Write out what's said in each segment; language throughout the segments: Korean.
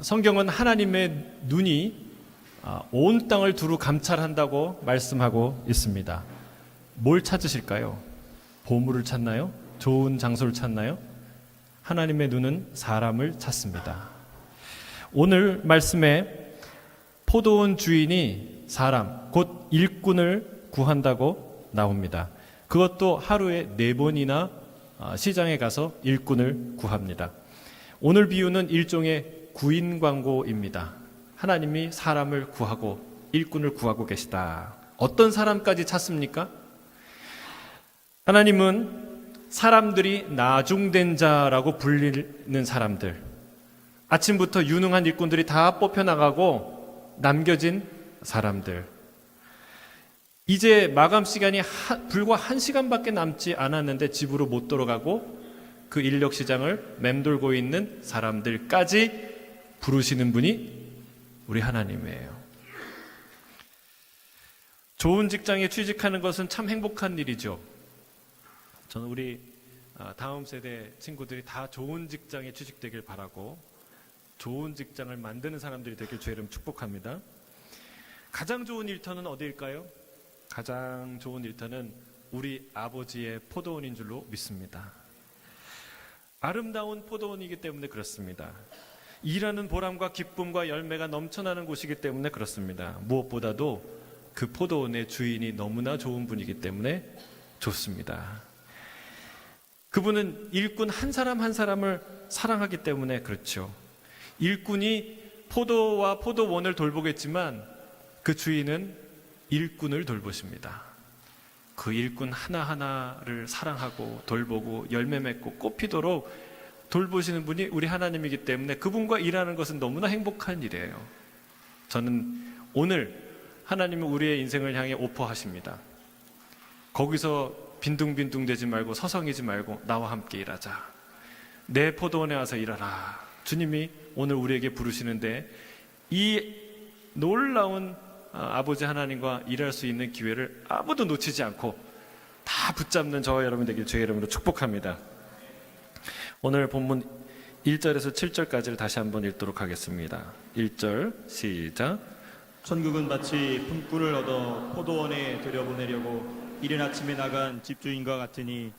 성경은 하나님의 눈이 온 땅을 두루 감찰한다고 말씀하고 있습니다. 뭘 찾으실까요? 보물을 찾나요? 좋은 장소를 찾나요? 하나님의 눈은 사람을 찾습니다. 오늘 말씀에 포도원 주인이 사람, 곧 일꾼을 구한다고 나옵니다. 그것도 하루에 4번이나 시장에 가서 일꾼을 구합니다. 오늘 비유는 일종의 구인 광고입니다. 하나님이 사람을 구하고 일꾼을 구하고 계시다. 어떤 사람까지 찾습니까? 하나님은 사람들이 나중된 자라고 불리는 사람들, 아침부터 유능한 일꾼들이 다 뽑혀나가고 남겨진 사람들, 이제 마감 시간이 불과 1시간밖에 남지 않았는데 집으로 못 돌아가고 그 인력 시장을 맴돌고 있는 사람들까지 부르시는 분이 우리 하나님이에요. 좋은 직장에 취직하는 것은 참 행복한 일이죠. 저는 우리 다음 세대 친구들이 다 좋은 직장에 취직되길 바라고 좋은 직장을 만드는 사람들이 되길 주의 이름 축복합니다. 가장 좋은 일터는 어디일까요? 가장 좋은 일터는 우리 아버지의 포도원인 줄로 믿습니다. 아름다운 포도원이기 때문에 그렇습니다. 일하는 보람과 기쁨과 열매가 넘쳐나는 곳이기 때문에 그렇습니다. 무엇보다도 그 포도원의 주인이 너무나 좋은 분이기 때문에 좋습니다. 그분은 일꾼 한 사람 한 사람을 사랑하기 때문에 그렇죠. 일꾼이 포도와 포도원을 돌보겠지만 그 주인은 일꾼을 돌보십니다. 그 일꾼 하나하나를 사랑하고 돌보고 열매 맺고 꽃 피도록 돌보시는 분이 우리 하나님이기 때문에 그분과 일하는 것은 너무나 행복한 일이에요. 저는 오늘 하나님은 우리의 인생을 향해 오퍼하십니다. 거기서 빈둥빈둥 되지 말고 서성이지 말고 나와 함께 일하자. 내 포도원에 와서 일하라. 주님이 오늘 우리에게 부르시는데 이 놀라운 아버지 하나님과 일할 수 있는 기회를 아무도 놓치지 않고 다 붙잡는 저와 여러분 되길 주의 이름으로 축복합니다. 오늘 본문 1절에서 7절까지를 다시 한번 읽도록 하겠습니다. 1절 시작. 천국은 마치 품꾼을 얻어 포도원에 들여보내려고 이른 아침에 나간 집주인과 같으니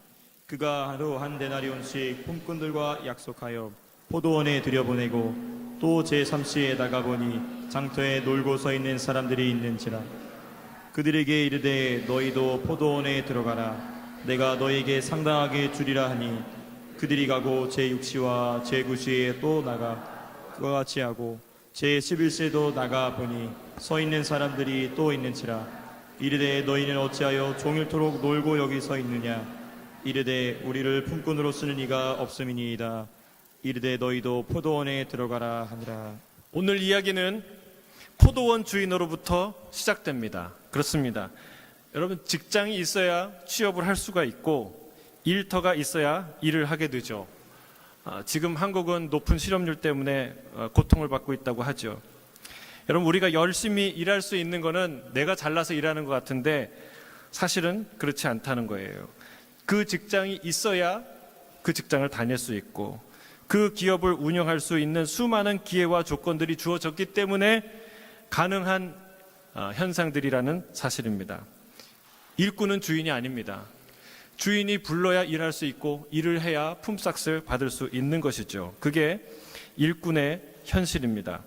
그가 하루 한 데나리온씩 품꾼들과 약속하여 포도원에 들여보내고 또 제3시에 나가보니 장터에 놀고 서 있는 사람들이 있는지라. 그들에게 이르되 너희도 포도원에 들어가라. 내가 너희에게 상당하게 주리라 하니 그들이 가고 제6시와 제9시에 또 나가 그와 같이 하고 제11시에도 나가 보니 서 있는 사람들이 또 있는지라. 이르되 너희는 어찌하여 종일토록 놀고 여기 서 있느냐. 이르되 우리를 품꾼으로 쓰는 이가 없음이니이다. 이르되 너희도 포도원에 들어가라 하니라. 오늘 이야기는 포도원 주인으로부터 시작됩니다. 그렇습니다. 여러분, 직장이 있어야 취업을 할 수가 있고 일터가 있어야 일을 하게 되죠. 지금 한국은 높은 실업률 때문에 고통을 받고 있다고 하죠. 여러분, 우리가 열심히 일할 수 있는 거는 내가 잘나서 일하는 것 같은데 사실은 그렇지 않다는 거예요. 그 직장이 있어야 그 직장을 다닐 수 있고 그 기업을 운영할 수 있는 수많은 기회와 조건들이 주어졌기 때문에 가능한 현상들이라는 사실입니다. 일꾼은 주인이 아닙니다. 주인이 불러야 일할 수 있고 일을 해야 품삯을 받을 수 있는 것이죠. 그게 일꾼의 현실입니다.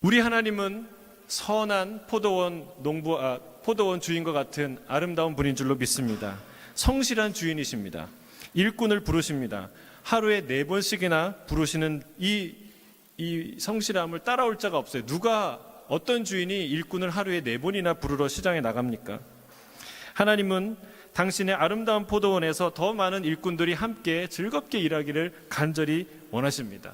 우리 하나님은 선한 포도원 주인과 같은 아름다운 분인 줄로 믿습니다. 성실한 주인이십니다. 일꾼을 부르십니다. 하루에 4번씩이나 부르시는 이 성실함을 따라올 자가 없어요. 어떤 주인이 일꾼을 하루에 4번이나 부르러 시장에 나갑니까? 하나님은 당신의 아름다운 포도원에서 더 많은 일꾼들이 함께 즐겁게 일하기를 간절히 원하십니다.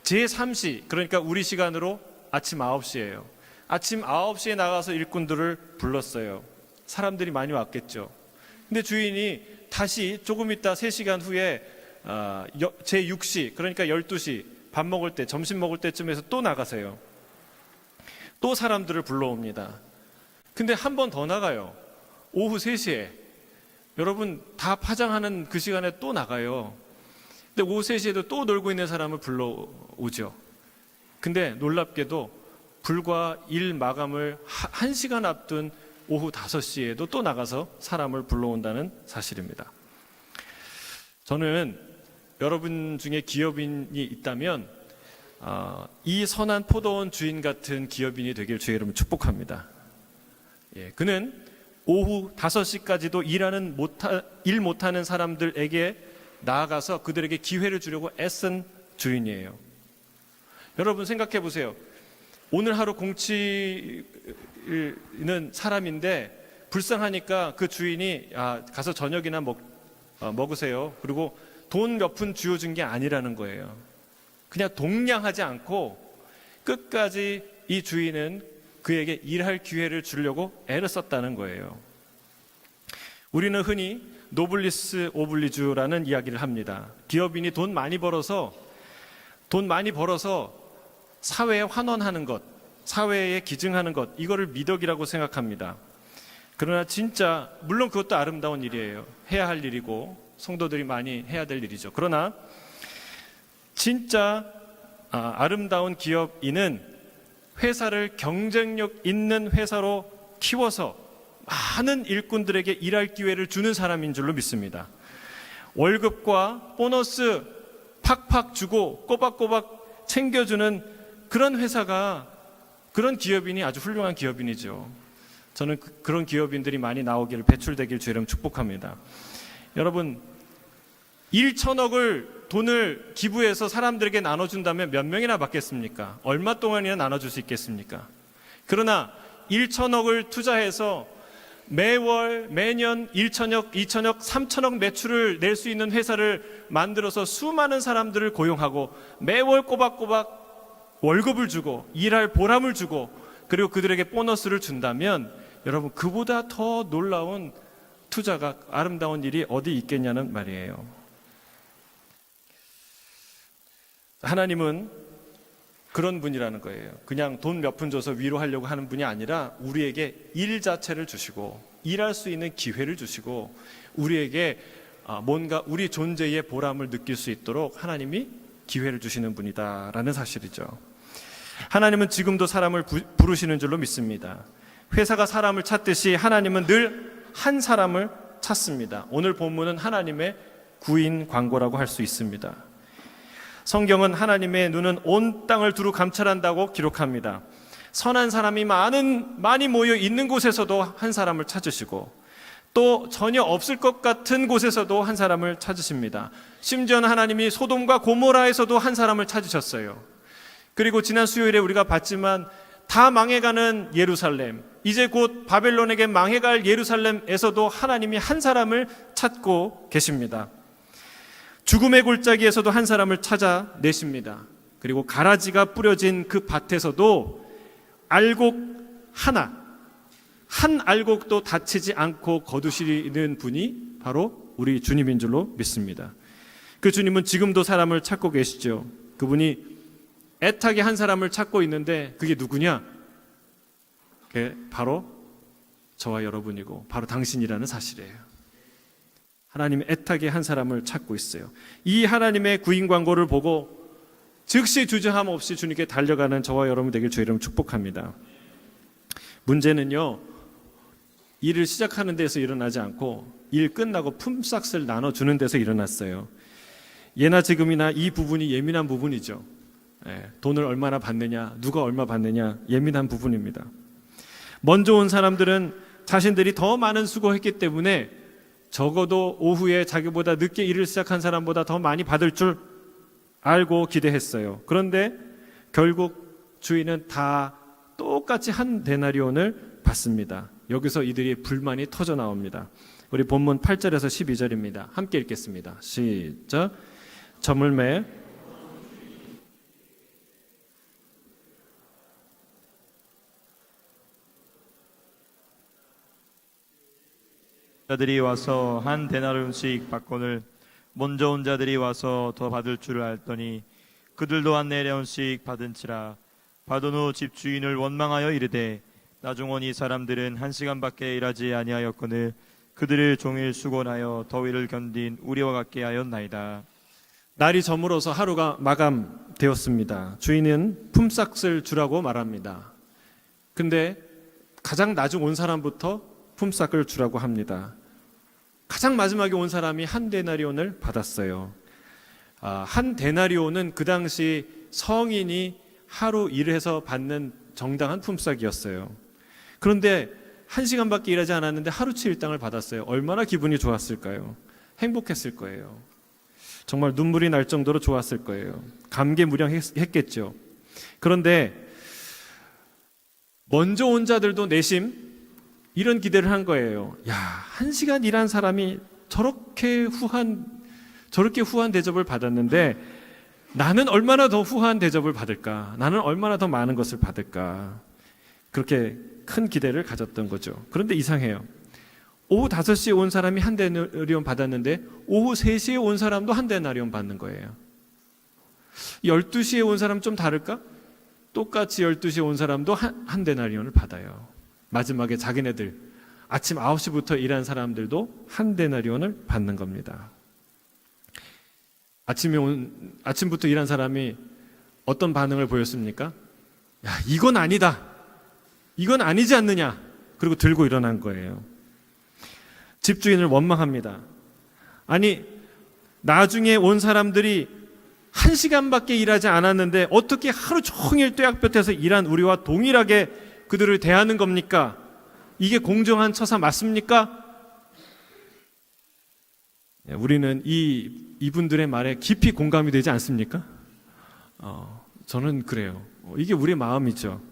제3시, 그러니까 우리 시간으로 아침 9시예요. 아침 9시에 나가서 일꾼들을 불렀어요. 사람들이 많이 왔겠죠. 근데 주인이 다시 조금 있다 3시간 후에 제6시, 그러니까 12시 밥 먹을 때, 점심 먹을 때쯤에서 또 나가세요. 또 사람들을 불러옵니다. 근데 한 번 더 나가요. 오후 3시에. 여러분, 다 파장하는 그 시간에 또 나가요. 근데 오후 3시에도 또 놀고 있는 사람을 불러오죠. 근데 놀랍게도 불과 일 마감을 1시간 앞둔 오후 5시에도 또 나가서 사람을 불러온다는 사실입니다. 저는 여러분 중에 기업인이 있다면 이 선한 포도원 주인 같은 기업인이 되길 주의 이름으로 축복합니다. 그는 오후 5시까지도 일 못하는 사람들에게 나아가서 그들에게 기회를 주려고 애쓴 주인이에요. 여러분 생각해 보세요. 오늘 하루 공치는 사람인데 불쌍하니까 그 주인이 가서 저녁이나 먹으세요. 그리고 돈 몇 푼 쥐어준 게 아니라는 거예요. 그냥 동냥하지 않고 끝까지 이 주인은 그에게 일할 기회를 주려고 애를 썼다는 거예요. 우리는 흔히 노블리스 오블리주라는 이야기를 합니다. 기업인이 돈 많이 벌어서 사회에 환원하는 것, 사회에 기증하는 것, 이거를 미덕이라고 생각합니다. 그러나 진짜 물론 그것도 아름다운 일이에요. 해야 할 일이고 성도들이 많이 해야 될 일이죠. 그러나 진짜 아름다운 기업인은 회사를 경쟁력 있는 회사로 키워서 많은 일꾼들에게 일할 기회를 주는 사람인 줄로 믿습니다. 월급과 보너스 팍팍 주고 꼬박꼬박 챙겨주는 그런 회사가, 그런 기업인이 아주 훌륭한 기업인이죠. 저는 그런 기업인들이 많이 나오기를, 배출되길 주의 이름 축복합니다. 여러분, 1천억을 돈을 기부해서 사람들에게 나눠준다면 몇 명이나 받겠습니까? 얼마 동안이나 나눠줄 수 있겠습니까? 그러나 1천억을 투자해서 매월 매년 1천억, 2천억, 3천억 매출을 낼 수 있는 회사를 만들어서 수많은 사람들을 고용하고 매월 꼬박꼬박 월급을 주고 일할 보람을 주고 그리고 그들에게 보너스를 준다면 여러분, 그보다 더 놀라운 투자가, 아름다운 일이 어디 있겠냐는 말이에요. 하나님은 그런 분이라는 거예요. 그냥 돈 몇 푼 줘서 위로하려고 하는 분이 아니라 우리에게 일 자체를 주시고 일할 수 있는 기회를 주시고 우리에게 뭔가 우리 존재의 보람을 느낄 수 있도록 하나님이 기회를 주시는 분이다라는 사실이죠. 하나님은 지금도 사람을 부르시는 줄로 믿습니다. 회사가 사람을 찾듯이 하나님은 늘 한 사람을 찾습니다. 오늘 본문은 하나님의 구인 광고라고 할 수 있습니다. 성경은 하나님의 눈은 온 땅을 두루 감찰한다고 기록합니다. 선한 사람이 많이 모여 있는 곳에서도 한 사람을 찾으시고 또 전혀 없을 것 같은 곳에서도 한 사람을 찾으십니다. 심지어는 하나님이 소돔과 고모라에서도 한 사람을 찾으셨어요. 그리고 지난 수요일에 우리가 봤지만 다 망해가는 예루살렘, 이제 곧 바벨론에게 망해갈 예루살렘에서도 하나님이 한 사람을 찾고 계십니다. 죽음의 골짜기에서도 한 사람을 찾아내십니다. 그리고 가라지가 뿌려진 그 밭에서도 알곡 한 알곡도 다치지 않고 거두시는 분이 바로 우리 주님인 줄로 믿습니다. 그 주님은 지금도 사람을 찾고 계시죠. 그분이 애타게 한 사람을 찾고 있는데 그게 누구냐? 그게 바로 저와 여러분이고 바로 당신이라는 사실이에요. 하나님이 애타게 한 사람을 찾고 있어요. 이 하나님의 구인 광고를 보고 즉시 주저함 없이 주님께 달려가는 저와 여러분 되길 주의 이름 축복합니다. 문제는요, 일을 시작하는 데서 일어나지 않고 일 끝나고 품삯을 나눠주는 데서 일어났어요. 예나 지금이나 이 부분이 예민한 부분이죠. 돈을 얼마나 받느냐, 누가 얼마 받느냐, 예민한 부분입니다. 먼저 온 사람들은 자신들이 더 많은 수고했기 때문에 적어도 오후에 자기보다 늦게 일을 시작한 사람보다 더 많이 받을 줄 알고 기대했어요. 그런데 결국 주인은 다 똑같이 한 데나리온을 받습니다. 여기서 이들이 불만이 터져 나옵니다. 우리 본문 8절에서 12절입니다. 함께 읽겠습니다. 시작. 저물매 자들이 와서 한 데나리온씩 받거늘 먼저 온 자들이 와서 더 받을 줄을 알더니 그들도 한 데나리온씩 받은지라. 받은 후 집주인을 원망하여 이르되 나중원 이 사람들은 1시간밖에 일하지 아니하였거늘 그들을 종일 수고하여 더위를 견딘 우리와 같게 하였나이다. 날이 저물어서 하루가 마감되었습니다. 주인은 품삯을 주라고 말합니다. 근데 가장 나중 온 사람부터 품삯을 주라고 합니다. 가장 마지막에 온 사람이 한 데나리온을 받았어요. 한 데나리온은 그 당시 성인이 하루 일해서 받는 정당한 품삯이었어요. 그런데 1시간밖에 일하지 않았는데 하루치 일당을 받았어요. 얼마나 기분이 좋았을까요? 행복했을 거예요. 정말 눈물이 날 정도로 좋았을 거예요. 감개무량했겠죠. 그런데 먼저 온 자들도 내심 이런 기대를 한 거예요. 야, 1시간 일한 사람이 저렇게 후한 대접을 받았는데 나는 얼마나 더 후한 대접을 받을까? 나는 얼마나 더 많은 것을 받을까? 그렇게 큰 기대를 가졌던 거죠. 그런데 이상해요. 오후 5시에 온 사람이 한 데나리온 받았는데 오후 3시에 온 사람도 한 데나리온 받는 거예요. 12시에 온 사람 좀 다를까? 똑같이 12시에 온 사람도 한 데나리온을 받아요. 마지막에 자기네들 아침 9시부터 일한 사람들도 한 데나리온을 받는 겁니다. 아침부터 일한 사람이 어떤 반응을 보였습니까? 야, 이건 아니다. 이건 아니지 않느냐. 그리고 들고 일어난 거예요. 집주인을 원망합니다. 아니, 나중에 온 사람들이 1시간밖에 일하지 않았는데 어떻게 하루 종일 뙤약볕에서 일한 우리와 동일하게 그들을 대하는 겁니까? 이게 공정한 처사 맞습니까? 우리는 이분들의 말에 깊이 공감이 되지 않습니까? 저는 그래요. 이게 우리의 마음이죠.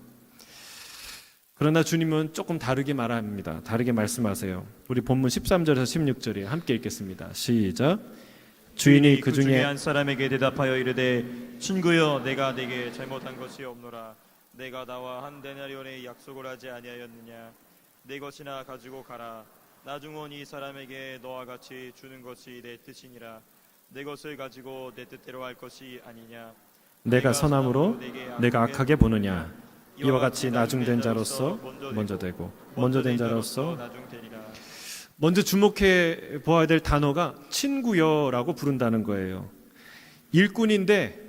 그러나 주님은 조금 다르게 말합니다. 다르게 말씀하세요. 우리 본문 13절에서 16절에 함께 읽겠습니다. 시작. 주인이 그 중에 한 사람에게 대답하여 이르되 친구여 내가 네게 잘못한 것이 없노라. 내가 나와 한 데나리온의 약속을 하지 아니하였느냐. 내 것이나 가지고 가라. 나중 이 사람에게 너와 같이 주는 것이 내 뜻이니라. 내 것을 가지고 내 뜻대로 할 것이 아니냐. 내가 선함으로 내가 악하게 보느냐. 이와 같이 나중된 자로서 먼저 되고 먼저 된 자로서 나중되리라. 먼저 주목해 보아야 될 단어가 친구여라고 부른다는 거예요. 일꾼인데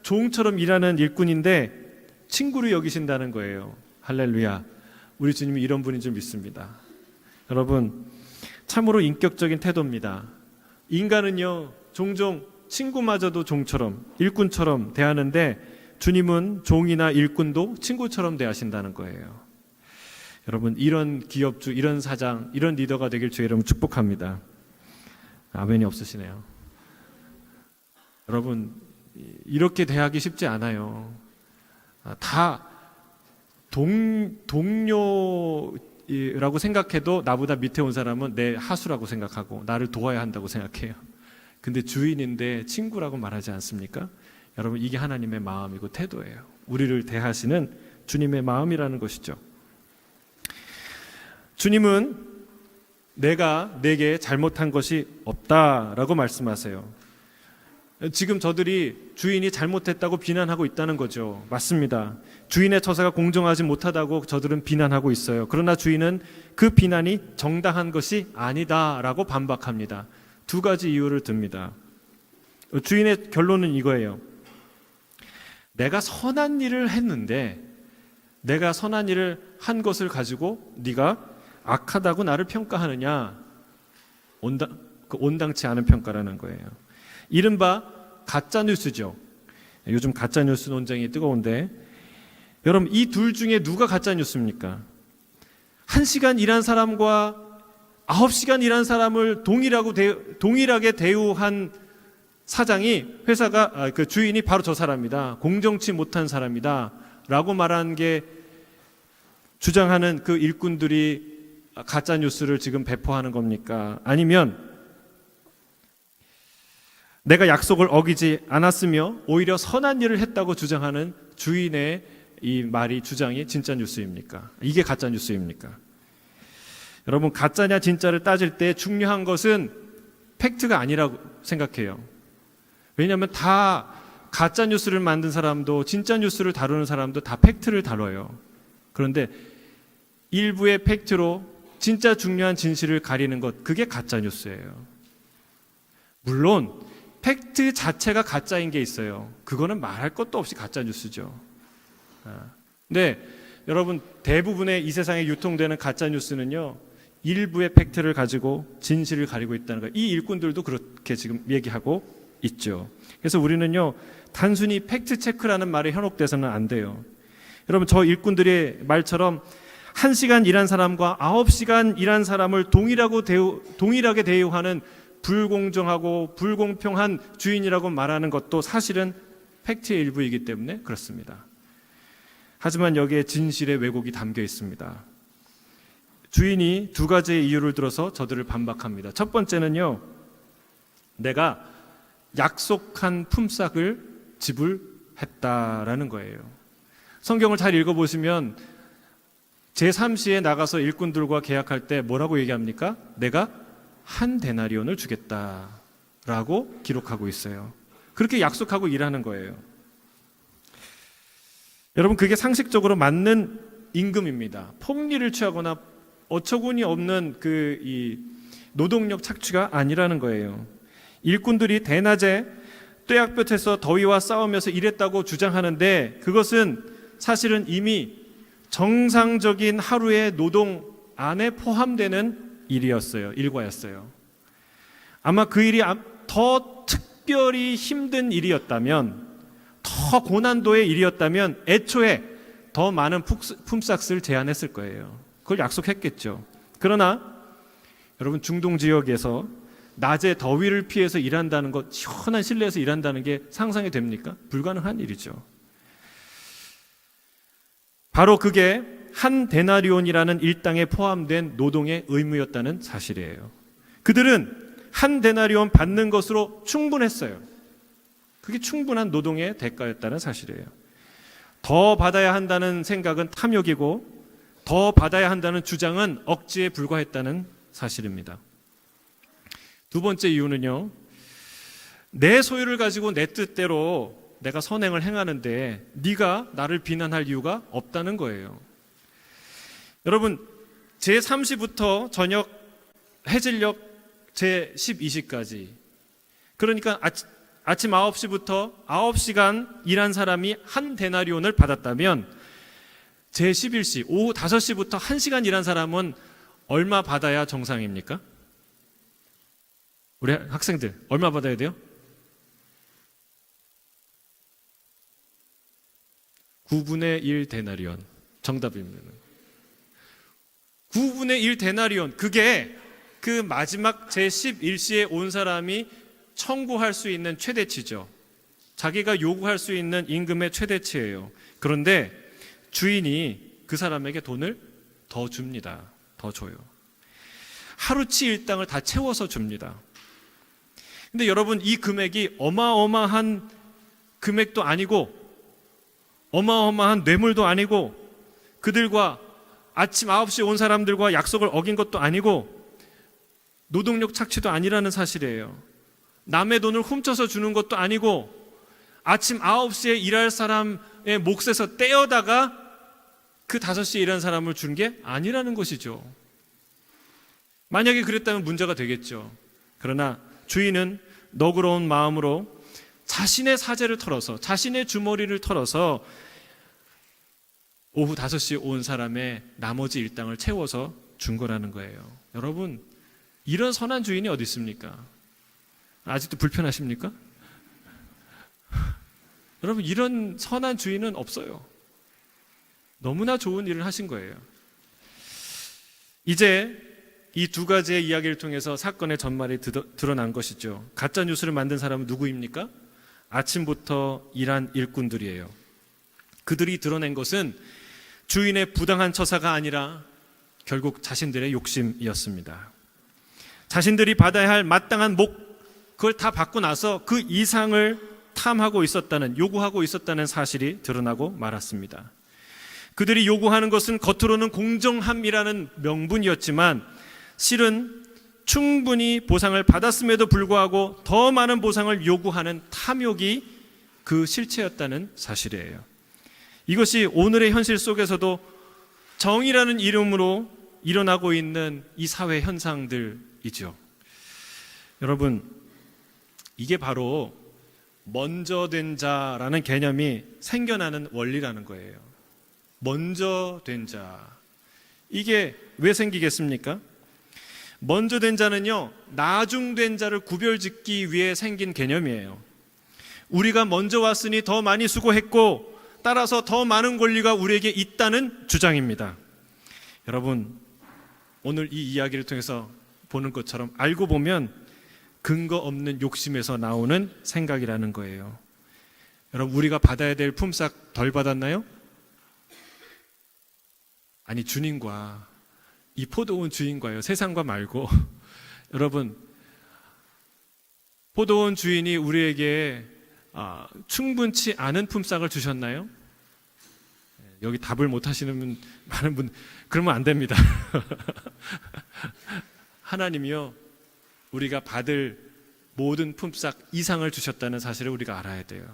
종처럼 일하는 일꾼인데 친구로 여기신다는 거예요. 할렐루야. 우리 주님이 이런 분인 줄 믿습니다. 여러분, 참으로 인격적인 태도입니다. 인간은요, 종종 친구마저도 종처럼, 일꾼처럼 대하는데 주님은 종이나 일꾼도 친구처럼 대하신다는 거예요. 여러분, 이런 기업주, 이런 사장, 이런 리더가 되길 주의 이름으로 축복합니다. 아멘이 없으시네요. 여러분, 이렇게 대하기 쉽지 않아요. 다 동료라고 생각해도 나보다 밑에 온 사람은 내 하수라고 생각하고 나를 도와야 한다고 생각해요. 근데 주인인데 친구라고 말하지 않습니까? 여러분, 이게 하나님의 마음이고 태도예요. 우리를 대하시는 주님의 마음이라는 것이죠. 주님은 내가 내게 잘못한 것이 없다라고 말씀하세요. 지금 저들이 주인이 잘못했다고 비난하고 있다는 거죠. 맞습니다. 주인의 처사가 공정하지 못하다고 저들은 비난하고 있어요. 그러나 주인은 그 비난이 정당한 것이 아니다라고 반박합니다. 2가지 이유를 듭니다. 주인의 결론은 이거예요. 내가 선한 일을 했는데 내가 선한 일을 한 것을 가지고 네가 악하다고 나를 평가하느냐. 온당치 않은 평가라는 거예요. 이른바 가짜뉴스죠. 요즘 가짜뉴스 논쟁이 뜨거운데 여러분, 이 둘 중에 누가 가짜뉴스입니까? 1시간 일한 사람과 9시간 일한 사람을 동일하게 대우한 사장이 그 주인이 바로 저 사람이다. 공정치 못한 사람이다. 라고 말하는 게 주장하는 그 일꾼들이 가짜뉴스를 지금 배포하는 겁니까? 아니면 내가 약속을 어기지 않았으며 오히려 선한 일을 했다고 주장하는 주인의 이 주장이 진짜 뉴스입니까? 이게 가짜 뉴스입니까? 여러분, 가짜냐 진짜를 따질 때 중요한 것은 팩트가 아니라고 생각해요. 왜냐하면 다 가짜 뉴스를 만든 사람도 진짜 뉴스를 다루는 사람도 다 팩트를 다뤄요. 그런데 일부의 팩트로 진짜 중요한 진실을 가리는 것, 그게 가짜 뉴스예요. 물론 팩트 자체가 가짜인 게 있어요. 그거는 말할 것도 없이 가짜 뉴스죠. 근데 여러분, 대부분의 이 세상에 유통되는 가짜 뉴스는요, 일부의 팩트를 가지고 진실을 가리고 있다는 거예요. 이 일꾼들도 그렇게 지금 얘기하고 있죠. 그래서 우리는요, 단순히 팩트 체크라는 말에 현혹돼서는 안 돼요. 여러분, 저 일꾼들의 말처럼 1시간 일한 사람과 9시간 일한 사람을 동일하게 대우하는 불공정하고 불공평한 주인이라고 말하는 것도 사실은 팩트의 일부이기 때문에 그렇습니다. 하지만 여기에 진실의 왜곡이 담겨 있습니다. 주인이 두 가지의 이유를 들어서 저들을 반박합니다. 첫 번째는요, 내가 약속한 품삯을 지불했다라는 거예요. 성경을 잘 읽어보시면 제3시에 나가서 일꾼들과 계약할 때 뭐라고 얘기합니까? 내가 한 데나리온을 주겠다라고 기록하고 있어요. 그렇게 약속하고 일하는 거예요. 여러분, 그게 상식적으로 맞는 임금입니다. 폭리를 취하거나 어처구니 없는 이 노동력 착취가 아니라는 거예요. 일꾼들이 대낮에 뙤약볕에서 더위와 싸우면서 일했다고 주장하는데 그것은 사실은 이미 정상적인 하루의 노동 안에 포함되는 일과였어요. 아마 그 일이 더 특별히 힘든 일이었다면, 더 고난도의 일이었다면 애초에 더 많은 품삯을 제안했을 거예요. 그걸 약속했겠죠. 그러나 여러분, 중동 지역에서 낮에 더위를 피해서 일한다는 것, 시원한 실내에서 일한다는 게 상상이 됩니까? 불가능한 일이죠. 바로 그게 한 데나리온이라는 일당에 포함된 노동의 의무였다는 사실이에요. 그들은 한 데나리온 받는 것으로 충분했어요. 그게 충분한 노동의 대가였다는 사실이에요. 더 받아야 한다는 생각은 탐욕이고 더 받아야 한다는 주장은 억지에 불과했다는 사실입니다. 두 번째 이유는요, 내 소유를 가지고 내 뜻대로 내가 선행을 행하는데 네가 나를 비난할 이유가 없다는 거예요. 여러분, 제3시부터 저녁 해질녘 제12시까지, 그러니까 아침 9시부터 9시간 일한 사람이 한 데나리온을 받았다면 제11시 오후 5시부터 1시간 일한 사람은 얼마 받아야 정상입니까? 우리 학생들 얼마 받아야 돼요? 9분의 1 데나리온. 정답입니다. 9분의 1 데나리온. 그게 그 마지막 제11시에 온 사람이 청구할 수 있는 최대치죠. 자기가 요구할 수 있는 임금의 최대치예요. 그런데 주인이 그 사람에게 돈을 더 줍니다. 더 줘요. 하루치 일당을 다 채워서 줍니다. 근데 여러분, 이 금액이 어마어마한 금액도 아니고 어마어마한 뇌물도 아니고 그들과 아침 9시에 온 사람들과 약속을 어긴 것도 아니고 노동력 착취도 아니라는 사실이에요. 남의 돈을 훔쳐서 주는 것도 아니고 아침 9시에 일할 사람의 몫에서 떼어다가 그 5시에 일한 사람을 준 게 아니라는 것이죠. 만약에 그랬다면 문제가 되겠죠. 그러나 주인은 너그러운 마음으로 자신의 사제를 털어서, 자신의 주머니를 털어서 오후 5시에 온 사람의 나머지 일당을 채워서 준 거라는 거예요. 여러분, 이런 선한 주인이 어디 있습니까? 아직도 불편하십니까? 여러분, 이런 선한 주인은 없어요. 너무나 좋은 일을 하신 거예요. 이제 이 두 가지의 이야기를 통해서 사건의 전말이 드러난 것이죠. 가짜 뉴스를 만든 사람은 누구입니까? 아침부터 일한 일꾼들이에요. 그들이 드러낸 것은 주인의 부당한 처사가 아니라 결국 자신들의 욕심이었습니다. 자신들이 받아야 할 마땅한 그걸 다 받고 나서 그 이상을 탐하고 있었다는, 요구하고 있었다는 사실이 드러나고 말았습니다. 그들이 요구하는 것은 겉으로는 공정함이라는 명분이었지만 실은 충분히 보상을 받았음에도 불구하고 더 많은 보상을 요구하는 탐욕이 그 실체였다는 사실이에요. 이것이 오늘의 현실 속에서도 정의라는 이름으로 일어나고 있는 이 사회 현상들이죠. 여러분, 이게 바로 먼저 된 자라는 개념이 생겨나는 원리라는 거예요. 먼저 된 자. 이게 왜 생기겠습니까? 먼저 된 자는요, 나중된 자를 구별짓기 위해 생긴 개념이에요. 우리가 먼저 왔으니 더 많이 수고했고 따라서 더 많은 권리가 우리에게 있다는 주장입니다. 여러분, 오늘 이 이야기를 통해서 보는 것처럼 알고 보면 근거 없는 욕심에서 나오는 생각이라는 거예요. 여러분, 우리가 받아야 될 품삯 덜 받았나요? 아니, 주님과, 이 포도원 주인과요, 세상과 말고. 여러분, 포도원 주인이 우리에게 충분치 않은 품삯을 주셨나요? 여기 답을 못 하시는 많은 분, 그러면 안 됩니다. 하나님이요, 우리가 받을 모든 품삯 이상을 주셨다는 사실을 우리가 알아야 돼요.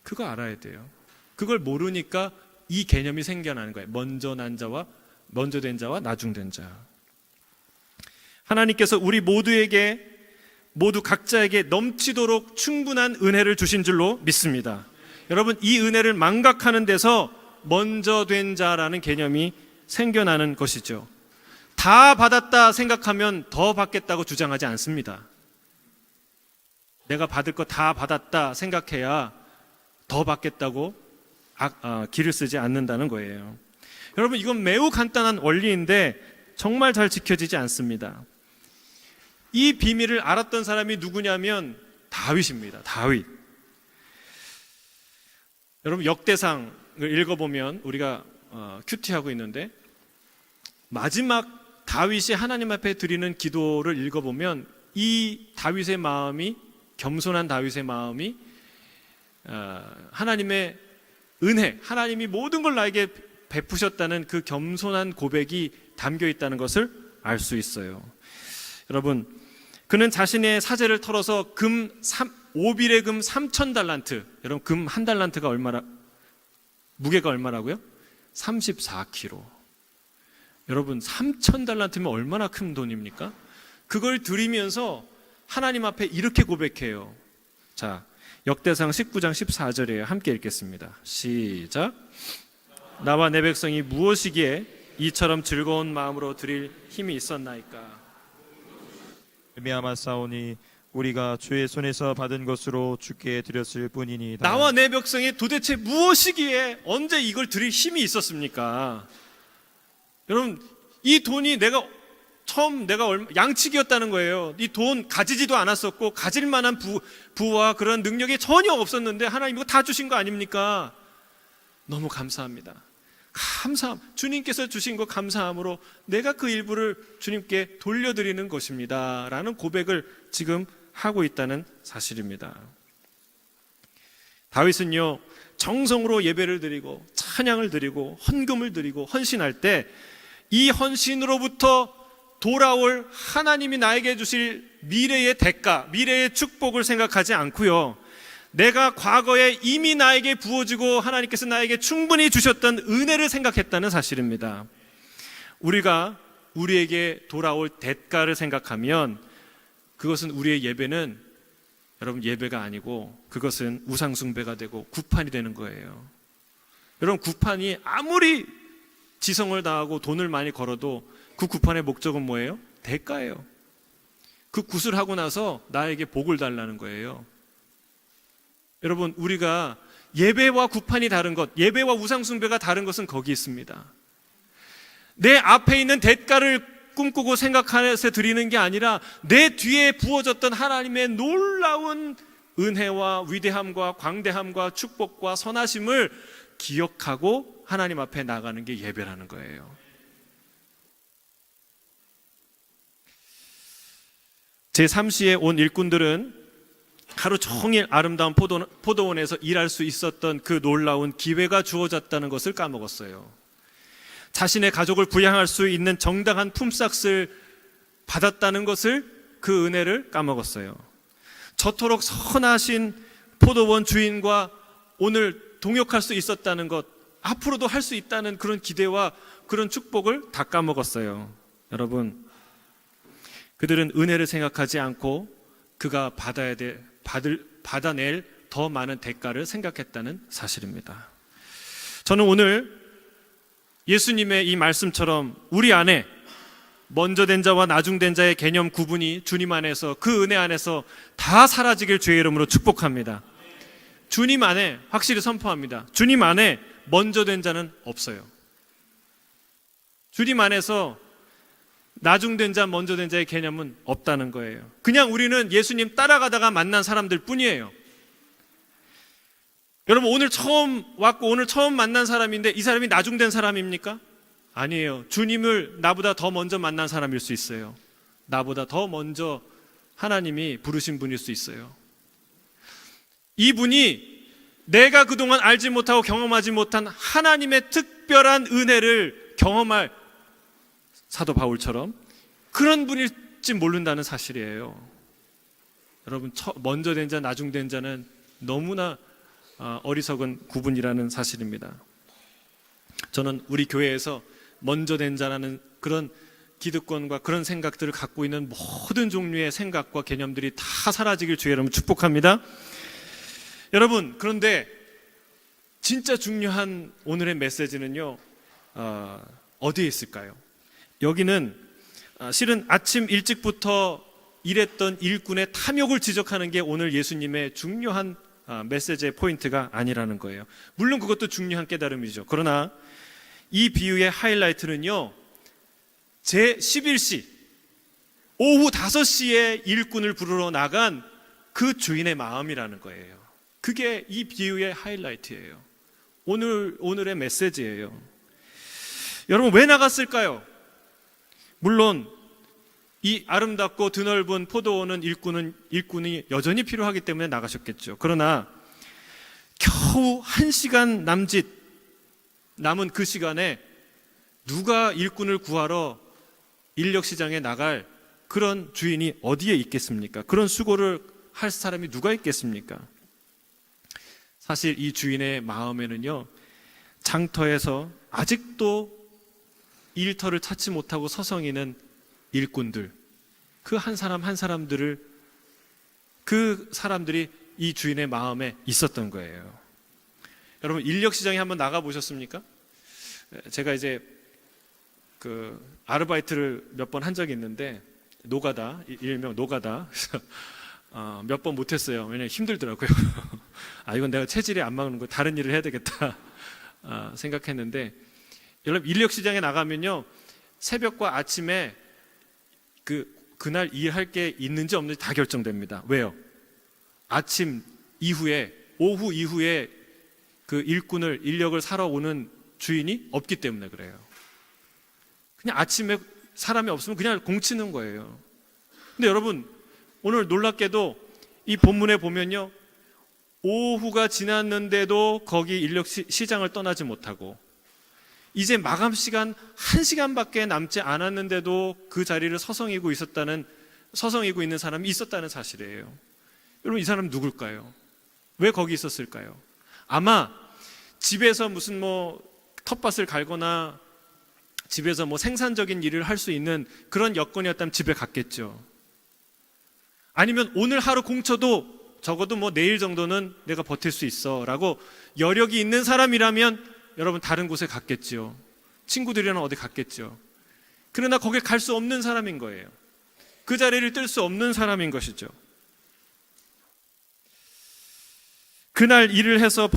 그거 알아야 돼요. 그걸 모르니까 이 개념이 생겨나는 거예요. 먼저 된 자와 나중된 자. 하나님께서 우리 모두 각자에게 넘치도록 충분한 은혜를 주신 줄로 믿습니다. 여러분, 이 은혜를 망각하는 데서 먼저 된 자라는 개념이 생겨나는 것이죠. 다 받았다 생각하면 더 받겠다고 주장하지 않습니다. 내가 받을 거 다 받았다 생각해야 더 받겠다고 길을 쓰지 않는다는 거예요. 여러분, 이건 매우 간단한 원리인데 정말 잘 지켜지지 않습니다. 이 비밀을 알았던 사람이 누구냐면 다윗입니다. 다윗. 여러분, 역대상을 읽어보면 우리가 큐티하고 있는데 마지막 다윗이 하나님 앞에 드리는 기도를 읽어보면 이 다윗의 마음이, 겸손한 다윗의 마음이 하나님의 은혜, 하나님이 모든 걸 나에게 베푸셨다는 그 겸손한 고백이 담겨 있다는 것을 알 수 있어요. 여러분, 그는 자신의 사제를 털어서 오빌의 금 3,000달란트, 여러분 금 한 달란트가 무게가 얼마라고요? 34kg. 여러분, 3,000달란트면 얼마나 큰 돈입니까? 그걸 드리면서 하나님 앞에 이렇게 고백해요. 자, 역대상 19장 14절이에요. 함께 읽겠습니다. 시작. 나와 내 백성이 무엇이기에 이처럼 즐거운 마음으로 드릴 힘이 있었나이까? 말미암았사오니 우리가 주의 손에서 받은 것으로 주께 드렸을 뿐이니이다. 나와 내 백성이 도대체 무엇이기에 언제 이걸 드릴 힘이 있었습니까? 여러분, 이 돈이 내가 양치기였다는 거예요. 이 돈 가지지도 않았었고 가질 만한 부와 그런 능력이 전혀 없었는데 하나님 이거 다 주신 거 아닙니까? 너무 감사합니다. 주님께서 주신 거 감사함으로 내가 그 일부를 주님께 돌려드리는 것입니다 라는 고백을 지금 하고 있다는 사실입니다. 다윗은요, 정성으로 예배를 드리고 찬양을 드리고 헌금을 드리고 헌신할 때 이 헌신으로부터 돌아올 하나님이 나에게 주실 미래의 대가, 미래의 축복을 생각하지 않고요, 내가 과거에 이미 나에게 부어지고 하나님께서 나에게 충분히 주셨던 은혜를 생각했다는 사실입니다. 우리가 우리에게 돌아올 대가를 생각하면 그것은 우리의 예배는, 여러분, 예배가 아니고 그것은 우상숭배가 되고 구판이 되는 거예요. 여러분, 구판이 아무리 지성을 다하고 돈을 많이 걸어도 그 구판의 목적은 뭐예요? 대가예요. 그 굿을 하고 나서 나에게 복을 달라는 거예요. 여러분, 우리가 예배와 구판이 다른 것, 예배와 우상숭배가 다른 것은 거기 있습니다. 내 앞에 있는 대가를 꿈꾸고 생각해서 드리는 게 아니라 내 뒤에 부어졌던 하나님의 놀라운 은혜와 위대함과 광대함과 축복과 선하심을 기억하고 하나님 앞에 나가는 게 예배라는 거예요. 제3시에 온 일꾼들은 하루 종일 아름다운 포도원에서 일할 수 있었던 그 놀라운 기회가 주어졌다는 것을 까먹었어요. 자신의 가족을 부양할 수 있는 정당한 품삯을 받았다는 것을, 그 은혜를 까먹었어요. 저토록 선하신 포도원 주인과 오늘 동역할 수 있었다는 것, 앞으로도 할 수 있다는 그런 기대와 그런 축복을 다 까먹었어요. 여러분, 그들은 은혜를 생각하지 않고 그가 받아낼 더 많은 대가를 생각했다는 사실입니다. 저는 오늘 예수님의 이 말씀처럼 우리 안에 먼저 된 자와 나중된 자의 개념 구분이 주님 안에서, 그 은혜 안에서 다 사라지길 주의 이름으로 축복합니다. 주님 안에 확실히 선포합니다. 주님 안에 먼저 된 자는 없어요. 주님 안에서 나중된 자, 먼저 된 자의 개념은 없다는 거예요. 그냥 우리는 예수님 따라가다가 만난 사람들 뿐이에요. 여러분, 오늘 처음 왔고 오늘 처음 만난 사람인데 이 사람이 나중된 사람입니까? 아니에요. 주님을 나보다 더 먼저 만난 사람일 수 있어요. 나보다 더 먼저 하나님이 부르신 분일 수 있어요. 이분이 내가 그동안 알지 못하고 경험하지 못한 하나님의 특별한 은혜를 경험할, 사도 바울처럼 그런 분일지 모른다는 사실이에요. 여러분, 먼저 된 자, 나중된 자는 너무나 어리석은 구분이라는 사실입니다. 저는 우리 교회에서 먼저 된 자라는 그런 기득권과 그런 생각들을 갖고 있는 모든 종류의 생각과 개념들이 다 사라지길 주의 이름으로 축복합니다. 여러분, 그런데 진짜 중요한 오늘의 메시지는요, 어디에 있을까요? 여기는 실은 아침 일찍부터 일했던 일꾼의 탐욕을 지적하는 게 오늘 예수님의 중요한 메시지의 포인트가 아니라는 거예요. 물론 그것도 중요한 깨달음이죠. 그러나 이 비유의 하이라이트는요, 제11시 오후 5시에 일꾼을 부르러 나간 그 주인의 마음이라는 거예요. 그게 이 비유의 하이라이트예요. 오늘의 메시지예요. 여러분, 왜 나갔을까요? 물론 이 아름답고 드넓은 포도원은 일꾼이 여전히 필요하기 때문에 나가셨겠죠. 그러나 겨우 1시간 남은 그 시간에 누가 일꾼을 구하러 인력시장에 나갈 그런 주인이 어디에 있겠습니까? 그런 수고를 할 사람이 누가 있겠습니까? 사실 이 주인의 마음에는요, 장터에서 아직도 일터를 찾지 못하고 서성이는 일꾼들, 그 한 사람 한 사람들이 이 주인의 마음에 있었던 거예요. 여러분, 인력시장에 한번 나가 보셨습니까? 제가 이제 그 아르바이트를 몇 번 한 적이 있는데, 노가다, 일명 노가다, 몇 번 못했어요. 왜냐면 힘들더라고요. 이건 내가 체질이 안 맞는 거, 다른 일을 해야 되겠다 생각했는데, 여러분, 인력시장에 나가면요, 새벽과 아침에 그날 일할 게 있는지 없는지 다 결정됩니다. 왜요? 아침 이후에, 오후 이후에 그 인력을 사러 오는 주인이 없기 때문에 그래요. 그냥 아침에 사람이 없으면 그냥 공치는 거예요. 근데 여러분, 오늘 놀랍게도 이 본문에 보면요, 오후가 지났는데도 거기 인력시장을 떠나지 못하고, 이제 마감 시간 1시간밖에 남지 않았는데도 그 자리를 서성이고 있는 사람이 있었다는 사실이에요. 여러분, 이 사람은 누굴까요? 왜 거기 있었을까요? 아마 집에서 무슨 텃밭을 갈거나 집에서 생산적인 일을 할 수 있는 그런 여건이었다면 집에 갔겠죠. 아니면 오늘 하루 공쳐도 적어도 내일 정도는 내가 버틸 수 있어 라고 여력이 있는 사람이라면 여러분, 다른 곳에 갔겠죠. 친구들이랑 어디 갔겠죠. 그러나 거길 갈 수 없는 사람인 거예요. 그 자리를 뜰 수 없는 사람인 것이죠. 그날 일을 해서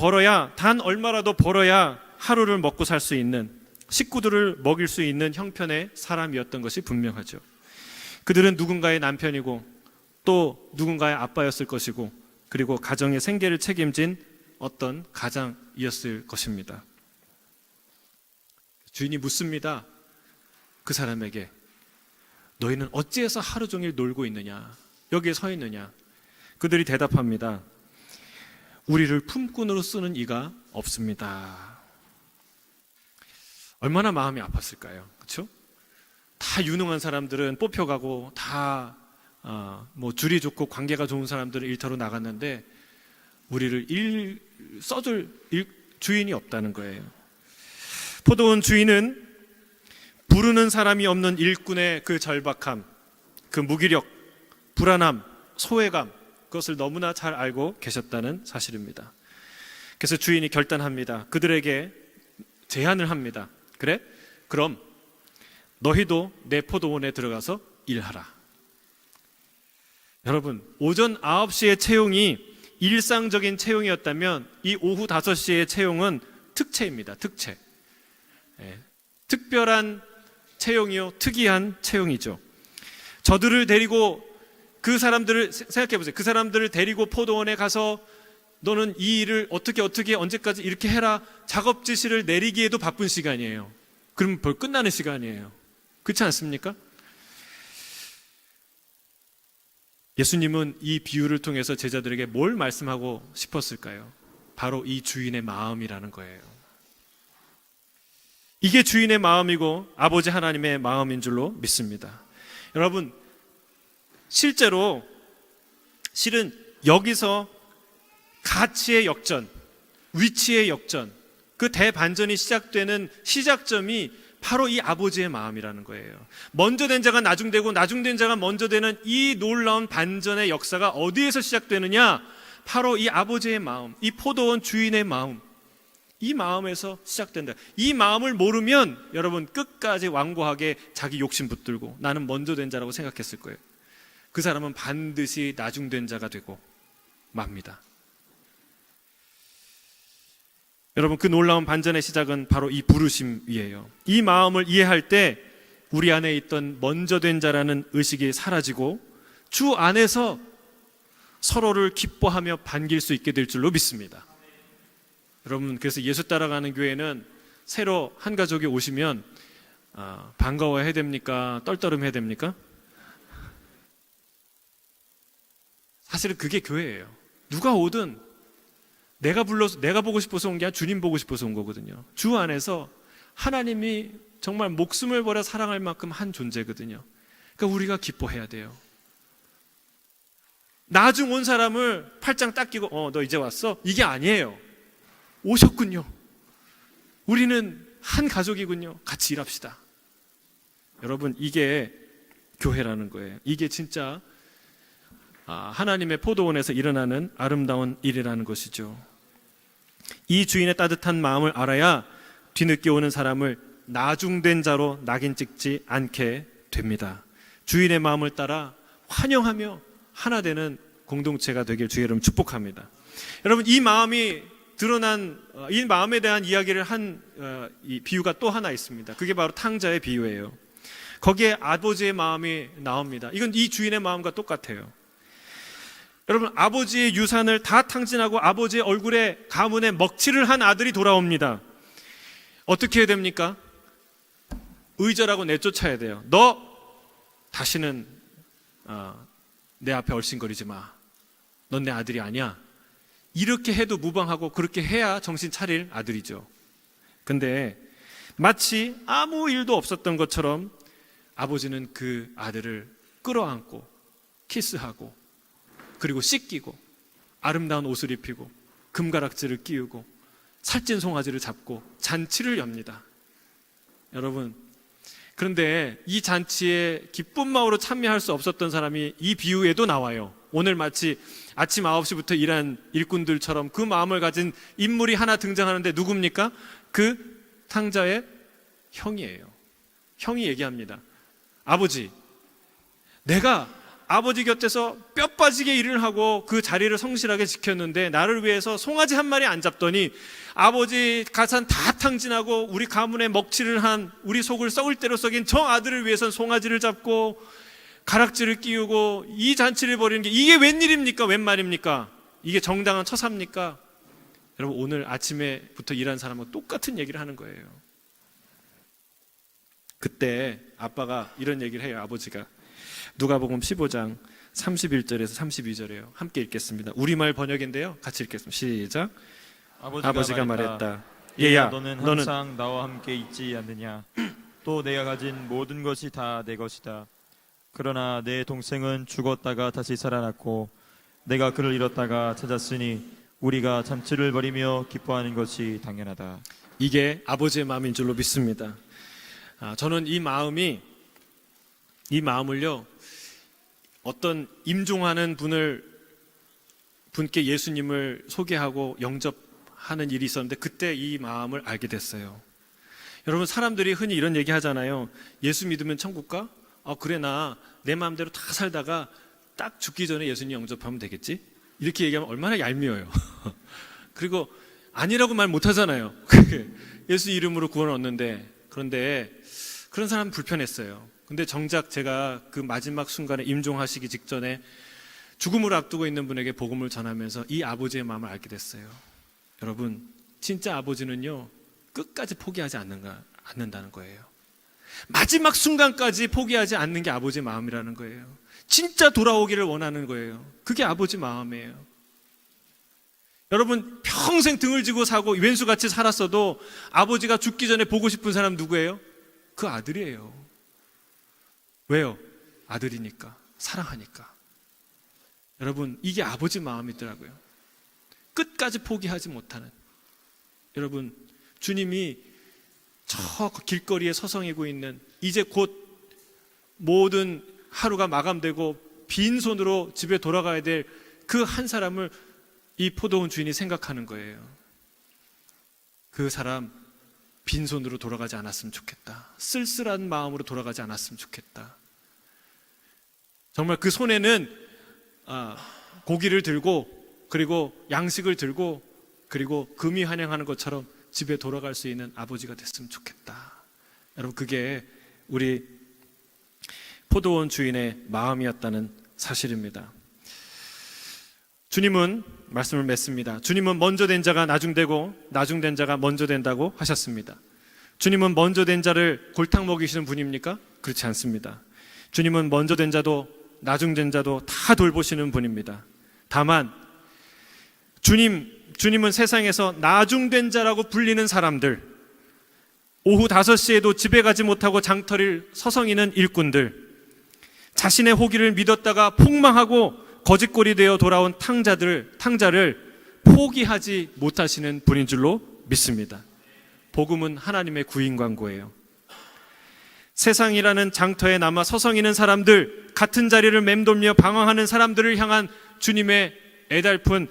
단 얼마라도 벌어야 하루를 먹고 살 수 있는, 식구들을 먹일 수 있는 형편의 사람이었던 것이 분명하죠. 그들은 누군가의 남편이고 또 누군가의 아빠였을 것이고, 그리고 가정의 생계를 책임진 어떤 가장이었을 것입니다. 주인이 묻습니다. 그 사람에게, 너희는 어찌해서 하루 종일 놀고 있느냐? 여기에 서 있느냐? 그들이 대답합니다. 우리를 품꾼으로 쓰는 이가 없습니다. 얼마나 마음이 아팠을까요? 그렇죠? 다 유능한 사람들은 뽑혀가고 다 줄이 좋고 관계가 좋은 사람들은 일터로 나갔는데 우리를 써줄 주인이 없다는 거예요. 포도원 주인은 부르는 사람이 없는 일꾼의 그 절박함, 그 무기력, 불안함, 소외감, 그것을 너무나 잘 알고 계셨다는 사실입니다. 그래서 주인이 결단합니다. 그들에게 제안을 합니다. 그래? 그럼 너희도 내 포도원에 들어가서 일하라. 여러분, 오전 9시의 채용이 일상적인 채용이었다면 이 오후 5시의 채용은 특채입니다. 특채. 특별한 채용이요, 특이한 채용이죠. 저들을 데리고 그 사람들을 생각해 보세요. 그 사람들을 데리고 포도원에 가서 너는 이 일을 어떻게 언제까지 이렇게 해라, 작업 지시를 내리기에도 바쁜 시간이에요. 그럼 벌 끝나는 시간이에요. 그렇지 않습니까? 예수님은 이 비유를 통해서 제자들에게 뭘 말씀하고 싶었을까요? 바로 이 주인의 마음이라는 거예요. 이게 주인의 마음이고 아버지 하나님의 마음인 줄로 믿습니다. 여러분, 실은 여기서 가치의 역전, 위치의 역전, 그 대반전이 시작되는 시작점이 바로 이 아버지의 마음이라는 거예요. 먼저 된 자가 나중되고 나중된 자가 먼저 되는 이 놀라운 반전의 역사가 어디에서 시작되느냐? 바로 이 아버지의 마음, 이 포도원 주인의 마음, 이 마음에서 시작된다. 이 마음을 모르면 여러분 끝까지 완고하게 자기 욕심 붙들고 나는 먼저 된 자라고 생각했을 거예요. 그 사람은 반드시 나중된 자가 되고 맙니다. 여러분, 그 놀라운 반전의 시작은 바로 이 부르심이에요. 이 마음을 이해할 때 우리 안에 있던 먼저 된 자라는 의식이 사라지고 주 안에서 서로를 기뻐하며 반길 수 있게 될 줄로 믿습니다. 여러분, 그래서 예수 따라가는 교회는 새로 한 가족이 오시면 반가워해야 됩니까? 떨떠름해야 됩니까? 사실은 그게 교회예요. 누가 오든 내가 보고 싶어서 온 게 아니라 주님 보고 싶어서 온 거거든요. 주 안에서 하나님이 정말 목숨을 버려 사랑할 만큼 한 존재거든요. 그러니까 우리가 기뻐해야 돼요. 나중 온 사람을 팔짱 딱 끼고 너 이제 왔어? 이게 아니에요. 오셨군요. 우리는 한 가족이군요. 같이 일합시다. 여러분, 이게 교회라는 거예요. 이게 진짜 하나님의 포도원에서 일어나는 아름다운 일이라는 것이죠. 이 주인의 따뜻한 마음을 알아야 뒤늦게 오는 사람을 나중된 자로 낙인 찍지 않게 됩니다. 주인의 마음을 따라 환영하며 하나 되는 공동체가 되길 주의 이름 축복합니다. 여러분, 이 마음이 드러난 이 마음에 대한 이야기를 한 이 비유가 또 하나 있습니다. 그게 바로 탕자의 비유예요. 거기에 아버지의 마음이 나옵니다. 이건 이 주인의 마음과 똑같아요. 여러분, 아버지의 유산을 다 탕진하고 아버지의 얼굴에 가문에 먹칠을 한 아들이 돌아옵니다. 어떻게 해야 됩니까? 의절하고 내쫓아야 돼요. 너 다시는 내 앞에 얼씬거리지 마. 넌 내 아들이 아니야. 이렇게 해도 무방하고 그렇게 해야 정신 차릴 아들이죠. 근데 마치 아무 일도 없었던 것처럼 아버지는 그 아들을 끌어안고 키스하고 그리고 씻기고 아름다운 옷을 입히고 금가락지를 끼우고 살찐 송아지를 잡고 잔치를 엽니다. 여러분, 그런데 이 잔치에 기쁜 마음으로 참여할 수 없었던 사람이 이 비유에도 나와요. 오늘 마치 아침 9시부터 일한 일꾼들처럼 그 마음을 가진 인물이 하나 등장하는데 누굽니까? 그 탕자의 형이에요. 형이 얘기합니다. 아버지, 내가 아버지 곁에서 뼈 빠지게 일을 하고 그 자리를 성실하게 지켰는데 나를 위해서 송아지 한 마리 안 잡더니 아버지 가산 다 탕진하고 우리 가문에 먹칠을 한 우리 속을 썩을 대로 썩인 저 아들을 위해서는 송아지를 잡고 가락지를 끼우고 이 잔치를 벌이는 게 이게 웬일입니까? 웬 말입니까? 이게 정당한 처사입니까? 여러분, 오늘 아침에부터 일한 사람은 똑같은 얘기를 하는 거예요. 그때 아빠가 이런 얘기를 해요. 아버지가 누가복음 15장 31절에서 32절이에요. 함께 읽겠습니다. 우리말 번역인데요. 같이 읽겠습니다. 시작. 아버지가 말했다. 얘야, 너는 항상 나와 함께 있지 않느냐. 또 내가 가진 모든 것이 다 내 것이다. 그러나 내 동생은 죽었다가 다시 살아났고 내가 그를 잃었다가 찾았으니 우리가 잔치를 벌이며 기뻐하는 것이 당연하다. 이게 아버지의 마음인 줄로 믿습니다. 저는 이 마음을요, 어떤 임종하는 분께 예수님을 소개하고 영접하는 일이 있었는데 그때 이 마음을 알게 됐어요. 여러분, 사람들이 흔히 이런 얘기 하잖아요. 예수 믿으면 천국 가? 그래, 나 내 마음대로 다 살다가 딱 죽기 전에 예수님 영접하면 되겠지? 이렇게 얘기하면 얼마나 얄미워요. 그리고 아니라고 말 못하잖아요. 예수 이름으로 구원을 얻는데. 그런데 그런 사람은 불편했어요. 근데 정작 제가 그 마지막 순간에 임종하시기 직전에 죽음을 앞두고 있는 분에게 복음을 전하면서 이 아버지의 마음을 알게 됐어요. 여러분, 진짜 아버지는요, 끝까지 포기하지 않는다는 거예요. 마지막 순간까지 포기하지 않는 게 아버지의 마음이라는 거예요. 진짜 돌아오기를 원하는 거예요. 그게 아버지 마음이에요. 여러분, 평생 등을 지고 사고 왼수같이 살았어도 아버지가 죽기 전에 보고 싶은 사람 누구예요? 그 아들이에요. 왜요? 아들이니까, 사랑하니까. 여러분, 이게 아버지 마음이더라고요. 끝까지 포기하지 못하는. 여러분, 주님이 저 길거리에 서성이고 있는, 이제 곧 모든 하루가 마감되고 빈손으로 집에 돌아가야 될 그 한 사람을 이 포도원 주인이 생각하는 거예요. 그 사람 빈손으로 돌아가지 않았으면 좋겠다. 쓸쓸한 마음으로 돌아가지 않았으면 좋겠다. 정말 그 손에는 고기를 들고, 그리고 양식을 들고, 그리고 금이 환영하는 것처럼 집에 돌아갈 수 있는 아버지가 됐으면 좋겠다. 여러분, 그게 우리 포도원 주인의 마음이었다는 사실입니다. 주님은 말씀을 맺습니다. 주님은 먼저 된 자가 나중되고 나중된 자가 먼저 된다고 하셨습니다. 주님은 먼저 된 자를 골탕 먹이시는 분입니까? 그렇지 않습니다. 주님은 먼저 된 자도 나중된 자도 다 돌보시는 분입니다. 다만 주님은 세상에서 나중된 자라고 불리는 사람들, 오후 5시에도 집에 가지 못하고 장터를 서성이는 일꾼들, 자신의 호기를 믿었다가 폭망하고 거짓골이 되어 돌아온 탕자를 포기하지 못하시는 분인 줄로 믿습니다. 복음은 하나님의 구인 광고예요. 세상이라는 장터에 남아 서성이는 사람들, 같은 자리를 맴돌며 방황하는 사람들을 향한 주님의 애달픈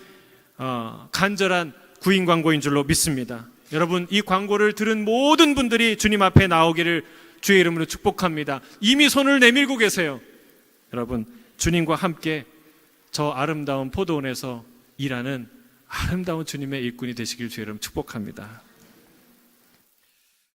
간절한 구인 광고인 줄로 믿습니다. 여러분, 이 광고를 들은 모든 분들이 주님 앞에 나오기를 주의 이름으로 축복합니다. 이미 손을 내밀고 계세요. 여러분, 주님과 함께 저 아름다운 포도원에서 일하는 아름다운 주님의 일꾼이 되시길 주의 이름 축복합니다.